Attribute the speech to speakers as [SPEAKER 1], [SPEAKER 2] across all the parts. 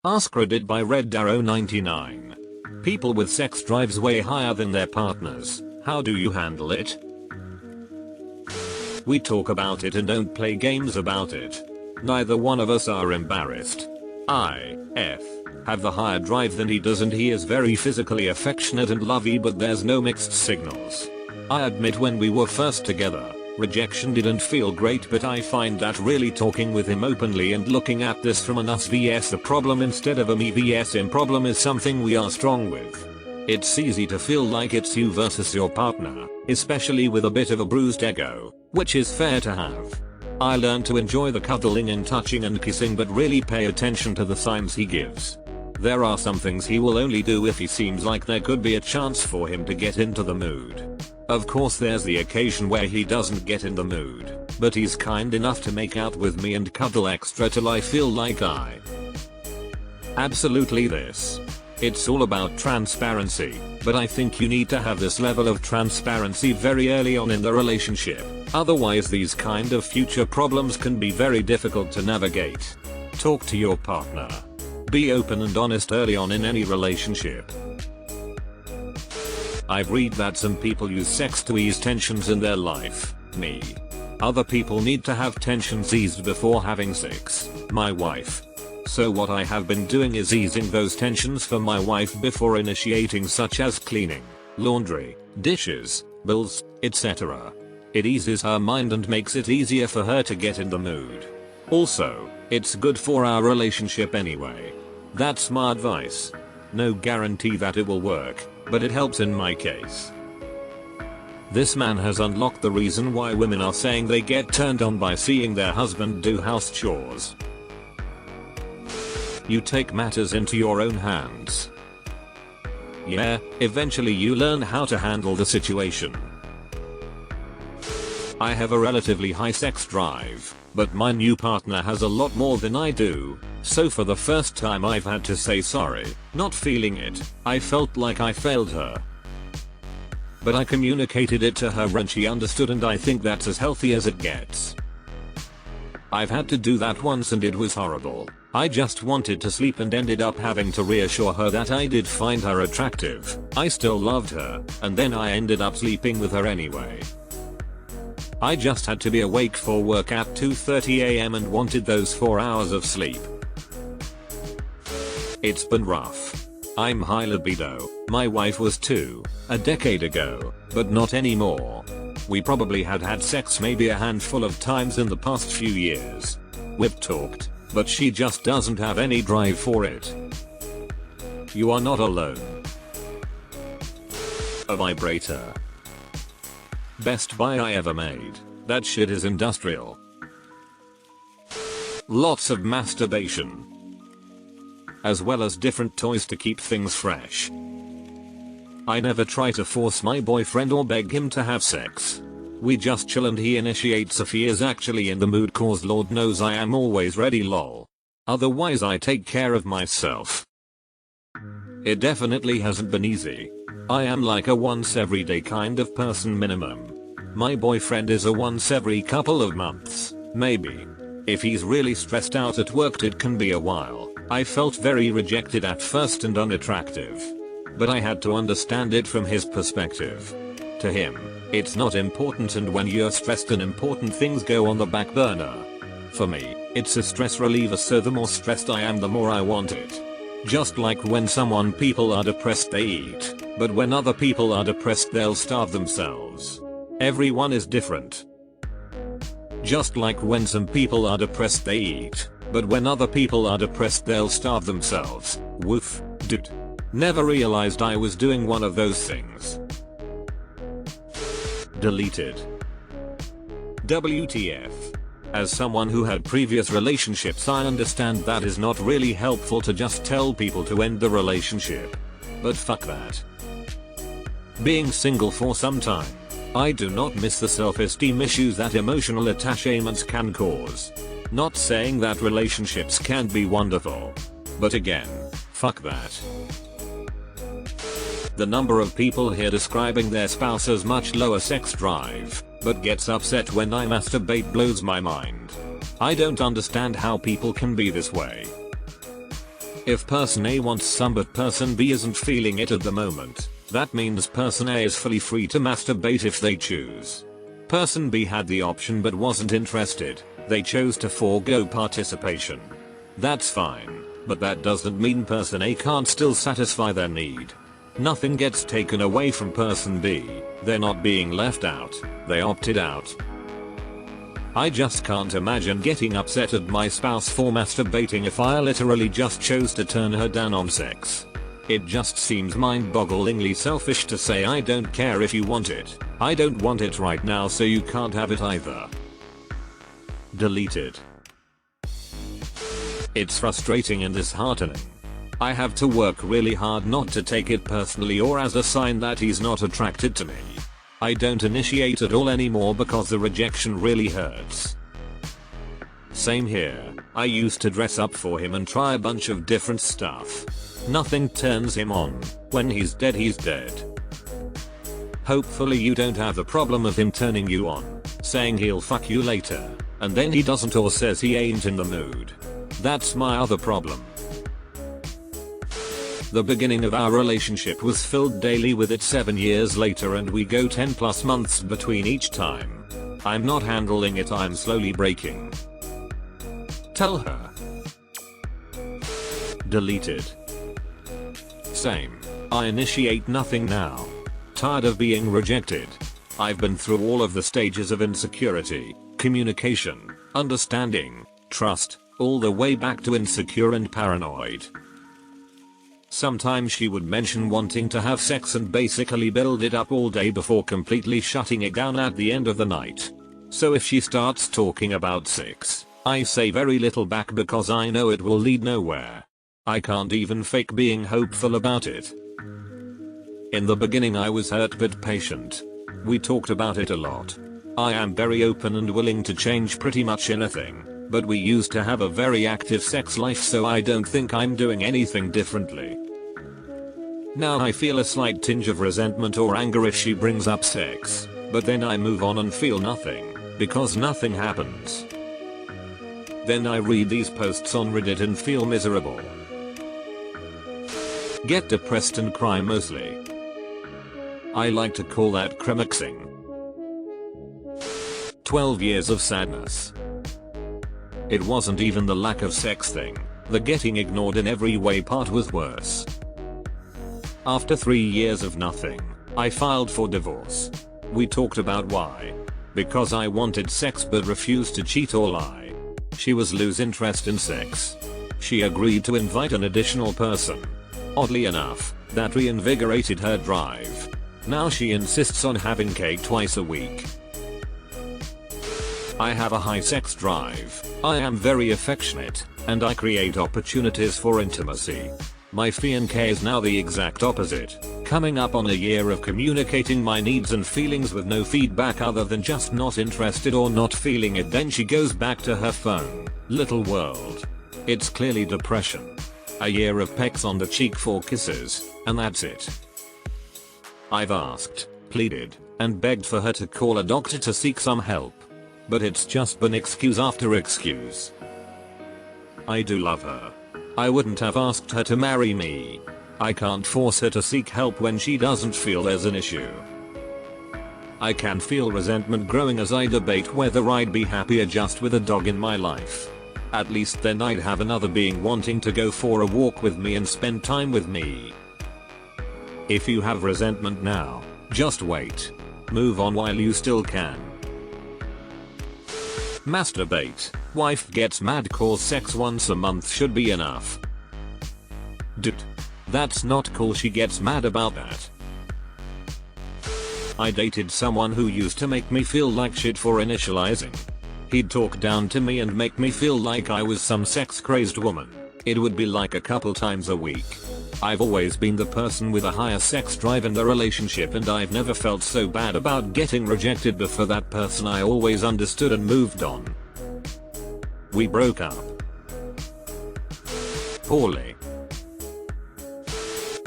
[SPEAKER 1] AskReddit by RedDarrow99. People with sex drives way higher than their partners. How do you handle it? We talk about it and don't play games about it. Neither one of us are embarrassed. I have the higher drive than he does, and he is very physically affectionate and lovey, but there's no mixed signals. I admit when we were first together, rejection didn't feel great, but I find that really talking with him openly and looking at this from an us vs a problem instead of a me vs him problem is something we are strong with. It's easy to feel like it's you versus your partner, especially with a bit of a bruised ego, which is fair to have. I learned to enjoy the cuddling and touching and kissing, but really pay attention to the signs he gives. There are some things he will only do if he seems like there could be a chance for him to get into the mood. Of course there's the occasion where he doesn't get in the mood, but he's kind enough to make out with me and cuddle extra till I feel like I absolutely this. It's all about transparency, but I think you need to have this level of transparency very early on in the relationship, otherwise these kind of future problems can be very difficult to navigate. Talk to your partner. Be open and honest early on in any relationship. I've read that some people use sex to ease tensions in their life. Me. Other people need to have tensions eased before having sex. My wife. So what I have been doing is easing those tensions for my wife before initiating, such as cleaning, laundry, dishes, bills, etc. It eases her mind and makes it easier for her to get in the mood. Also, it's good for our relationship anyway. That's my advice. No guarantee that it will work, but it helps in my case. This man has unlocked the reason why women are saying they get turned on by seeing their husband do house chores. You take matters into your own hands. Yeah, eventually you learn how to handle the situation. I have a relatively high sex drive, but my new partner has a lot more than I do, so for the first time I've had to say sorry, not feeling it. I felt like I failed her. But I communicated it to her and she understood, and I think that's as healthy as it gets. I've had to do that once and it was horrible. I just wanted to sleep and ended up having to reassure her that I did find her attractive. I still loved her, and then I ended up sleeping with her anyway. I just had to be awake for work at 2:30 AM and wanted those 4 hours of sleep. It's been rough. I'm high libido. My wife was too, a decade ago, but not anymore. We probably had sex maybe a handful of times in the past few years. We've talked, but she just doesn't have any drive for it. You are not alone. A vibrator. Best buy I ever made. That shit is industrial. Lots of masturbation. As well as different toys to keep things fresh. I never try to force my boyfriend or beg him to have sex. We just chill and he initiates if he is actually in the mood, cause Lord knows I am always ready lol. Otherwise I take care of myself. It definitely hasn't been easy. I am like a once every day kind of person minimum. My boyfriend is a once every couple of months, maybe. If he's really stressed out at work it can be a while. I felt very rejected at first and unattractive. But I had to understand it from his perspective. To him, it's not important, and when you're stressed and important things go on the back burner. For me, it's a stress reliever, so the more stressed I am the more I want it. Just like when people are depressed they eat, but when other people are depressed they'll starve themselves. Everyone is different. Just like when some people are depressed they eat, but when other people are depressed they'll starve themselves. Woof, dude. Never realized I was doing one of those things. Deleted. WTF. As someone who had previous relationships I understand that is not really helpful to just tell people to end the relationship. But fuck that. Being single for some time, I do not miss the self-esteem issues that emotional attachments can cause. Not saying that relationships can't be wonderful. But again, fuck that. The number of people here describing their spouse's much lower sex drive, but gets upset when I masturbate blows my mind. I don't understand how people can be this way. If person A wants some but person B isn't feeling it at the moment, that means person A is fully free to masturbate if they choose. Person B had the option but wasn't interested, they chose to forego participation. That's fine, but that doesn't mean person A can't still satisfy their need. Nothing gets taken away from person B, they're not being left out, they opted out. I just can't imagine getting upset at my spouse for masturbating if I literally just chose to turn her down on sex. It just seems mind-bogglingly selfish to say I don't care if you want it, I don't want it right now so you can't have it either. Deleted. It's frustrating and disheartening. I have to work really hard not to take it personally or as a sign that he's not attracted to me. I don't initiate at all anymore because the rejection really hurts. Same here, I used to dress up for him and try a bunch of different stuff. Nothing turns him on. When he's dead, he's dead. Hopefully you don't have the problem of him turning you on, saying he'll fuck you later, and then he doesn't or says he ain't in the mood. That's my other problem. The beginning of our relationship was filled daily with it 7 years later and we go 10 plus months between each time. I'm not handling it, I'm slowly breaking. Tell her. Deleted. Same. I initiate nothing now. Tired of being rejected. I've been through all of the stages of insecurity, communication, understanding, trust, all the way back to insecure and paranoid. Sometimes she would mention wanting to have sex and basically build it up all day before completely shutting it down at the end of the night. So if she starts talking about sex, I say very little back because I know it will lead nowhere. I can't even fake being hopeful about it. In the beginning I was hurt but patient. We talked about it a lot. I am very open and willing to change pretty much anything. But we used to have a very active sex life so I don't think I'm doing anything differently. Now I feel a slight tinge of resentment or anger if she brings up sex, but then I move on and feel nothing, because nothing happens. Then I read these posts on Reddit and feel miserable. Get depressed and cry mostly. I like to call that cremaxing. 12 years of sadness. It wasn't even the lack of sex thing, the getting ignored in every way part was worse. After 3 years of nothing, I filed for divorce. We talked about why. Because I wanted sex but refused to cheat or lie. She was lose interest in sex. She agreed to invite an additional person. Oddly enough, that reinvigorated her drive. Now she insists on having cake twice a week. I have a high sex drive, I am very affectionate, and I create opportunities for intimacy. My fiancé is now the exact opposite, coming up on a year of communicating my needs and feelings with no feedback other than just not interested or not feeling it, then she goes back to her phone. Little world. It's clearly depression. A year of pecks on the cheek for kisses, and that's it. I've asked, pleaded, and begged for her to call a doctor to seek some help. But it's just been excuse after excuse. I do love her. I wouldn't have asked her to marry me. I can't force her to seek help when she doesn't feel there's an issue. I can feel resentment growing as I debate whether I'd be happier just with a dog in my life. At least then I'd have another being wanting to go for a walk with me and spend time with me. If you have resentment now, just wait. Move on while you still can. Masturbate. Wife gets mad cause sex once a month should be enough. Dude. That's not cool, she gets mad about that. I dated someone who used to make me feel like shit for initializing. He'd talk down to me and make me feel like I was some sex crazed woman. It would be like a couple times a week. I've always been the person with a higher sex drive in the relationship and I've never felt so bad about getting rejected, but for that person I always understood and moved on. We broke up. Poorly.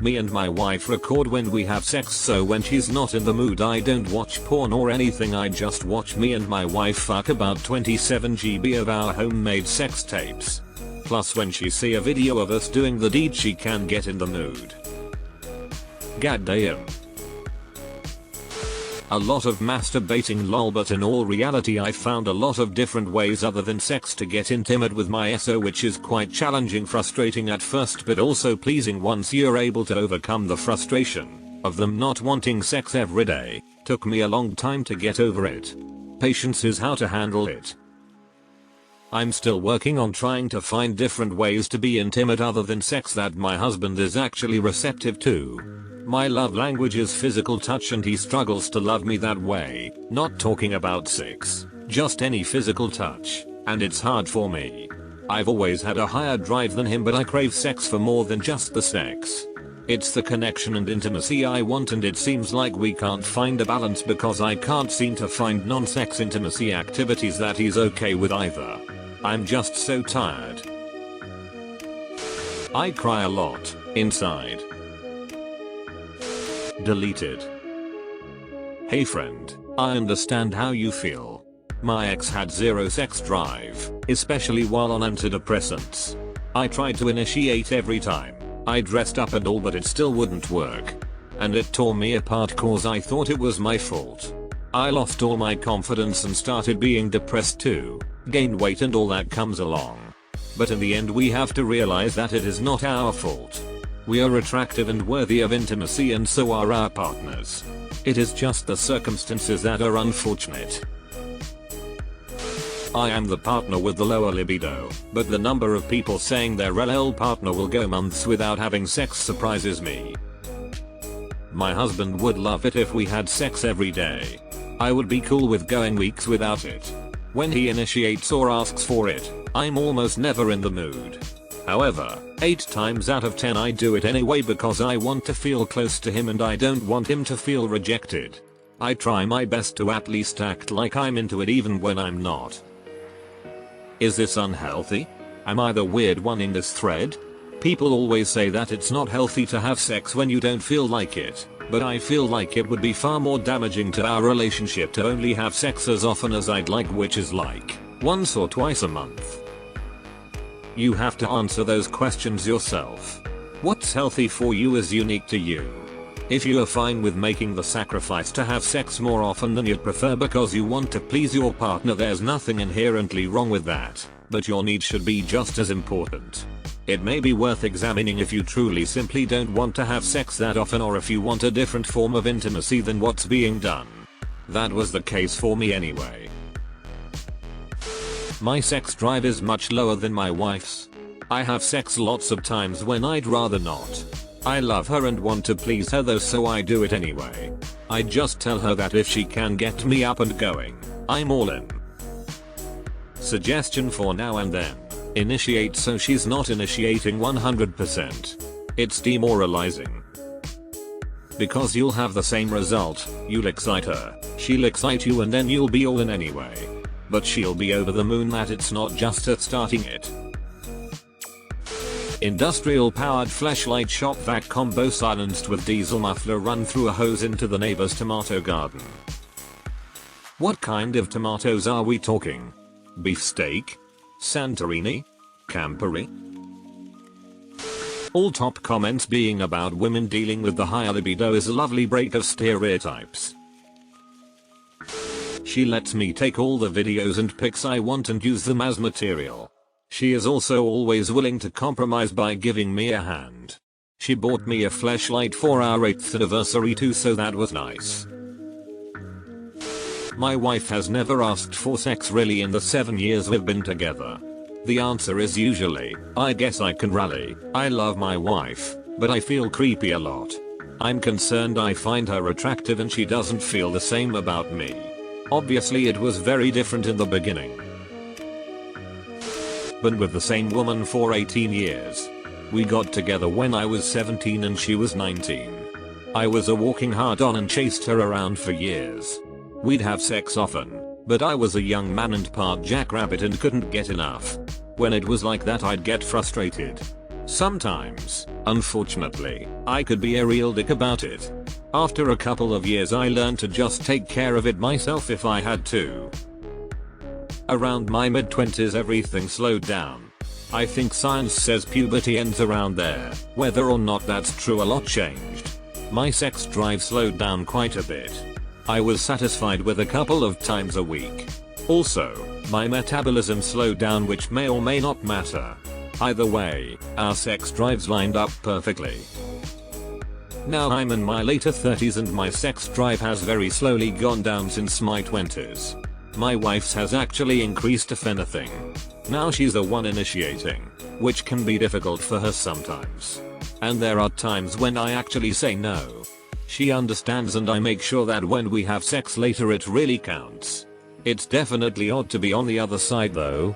[SPEAKER 1] Me and my wife record when we have sex, so when she's not in the mood I don't watch porn or anything, I just watch me and my wife fuck about 27 GB of our homemade sex tapes. Plus when she see a video of us doing the deed she can get in the mood. Goddamn. A lot of masturbating lol, but in all reality I found a lot of different ways other than sex to get intimate with my SO, which is quite challenging, frustrating at first, but also pleasing once you're able to overcome the frustration of them not wanting sex every day. Took me a long time to get over it. Patience is how to handle it. I'm still working on trying to find different ways to be intimate other than sex that my husband is actually receptive to. My love language is physical touch and he struggles to love me that way, not talking about sex, just any physical touch, and it's hard for me. I've always had a higher drive than him, but I crave sex for more than just the sex. It's the connection and intimacy I want, and it seems like we can't find a balance because I can't seem to find non-sex intimacy activities that he's okay with either. I'm just so tired. I cry a lot, inside. Deleted. Hey friend, I understand how you feel. My ex had zero sex drive, especially while on antidepressants. I tried to initiate every time. I dressed up and all, but it still wouldn't work. And it tore me apart cause I thought it was my fault. I lost all my confidence and started being depressed too, gained weight and all that comes along. But in the end we have to realize that it is not our fault. We are attractive and worthy of intimacy, and so are our partners. It is just the circumstances that are unfortunate. I am the partner with the lower libido, but the number of people saying their LL partner will go months without having sex surprises me. My husband would love it if we had sex every day. I would be cool with going weeks without it. When he initiates or asks for it, I'm almost never in the mood. However, 8 times out of 10 I do it anyway because I want to feel close to him and I don't want him to feel rejected. I try my best to at least act like I'm into it even when I'm not. Is this unhealthy? Am I the weird one in this thread? People always say that it's not healthy to have sex when you don't feel like it, but I feel like it would be far more damaging to our relationship to only have sex as often as I'd like, which is like once or twice a month. You have to answer those questions yourself. What's healthy for you is unique to you. If you are fine with making the sacrifice to have sex more often than you'd prefer because you want to please your partner, there's nothing inherently wrong with that, but your needs should be just as important. It may be worth examining if you truly simply don't want to have sex that often, or if you want a different form of intimacy than what's being done. That was the case for me anyway. My sex drive is much lower than my wife's. I have sex lots of times when I'd rather not. I love her and want to please her though, so I do it anyway. I just tell her that if she can get me up and going, I'm all in. Suggestion for now and then. Initiate so she's not initiating 100%. It's demoralizing. Because you'll have the same result, you'll excite her, she'll excite you, and then you'll be all in anyway. But she'll be over the moon that it's not just her starting it. Industrial powered fleshlight shop vac combo silenced with diesel muffler run through a hose into the neighbor's tomato garden. What kind of tomatoes are we talking? Beefsteak? Santorini? Campari? All top comments being about women dealing with the higher libido is a lovely break of stereotypes. She lets me take all the videos and pics I want and use them as material. She is also always willing to compromise by giving me a hand. She bought me a fleshlight for our 8th anniversary too, so that was nice. My wife has never asked for sex really in the 7 years we've been together. The answer is usually, I guess I can rally. I love my wife, but I feel creepy a lot. I'm concerned I find her attractive and she doesn't feel the same about me. Obviously it was very different in the beginning. Been with the same woman for 18 years. We got together when I was 17 and she was 19. I was a walking hard on and chased her around for years. We'd have sex often, but I was a young man and part jackrabbit and couldn't get enough. When it was like that I'd get frustrated. Sometimes, unfortunately, I could be a real dick about it. After a couple of years I learned to just take care of it myself if I had to. Around my mid-20s everything slowed down. I think science says puberty ends around there. Whether or not that's true, a lot changed. My sex drive slowed down quite a bit. I was satisfied with a couple of times a week. Also, my metabolism slowed down, which may or may not matter. Either way, our sex drives lined up perfectly. Now I'm in my later 30s and my sex drive has very slowly gone down since my 20s. My wife's has actually increased if anything. Now she's the one initiating, which can be difficult for her sometimes. And there are times when I actually say no. She understands and I make sure that when we have sex later it really counts. It's definitely odd to be on the other side though.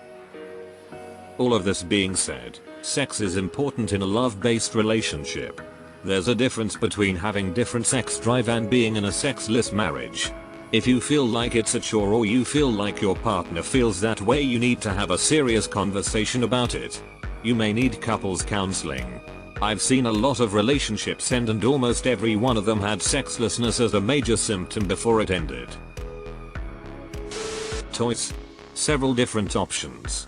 [SPEAKER 1] All of this being said, sex is important in a love-based relationship. There's a difference between having different sex drive and being in a sexless marriage. If you feel like it's a chore or you feel like your partner feels that way, you need to have a serious conversation about it. You may need couples counseling. I've seen a lot of relationships end and almost every one of them had sexlessness as a major symptom before it ended. Toys. Several different options.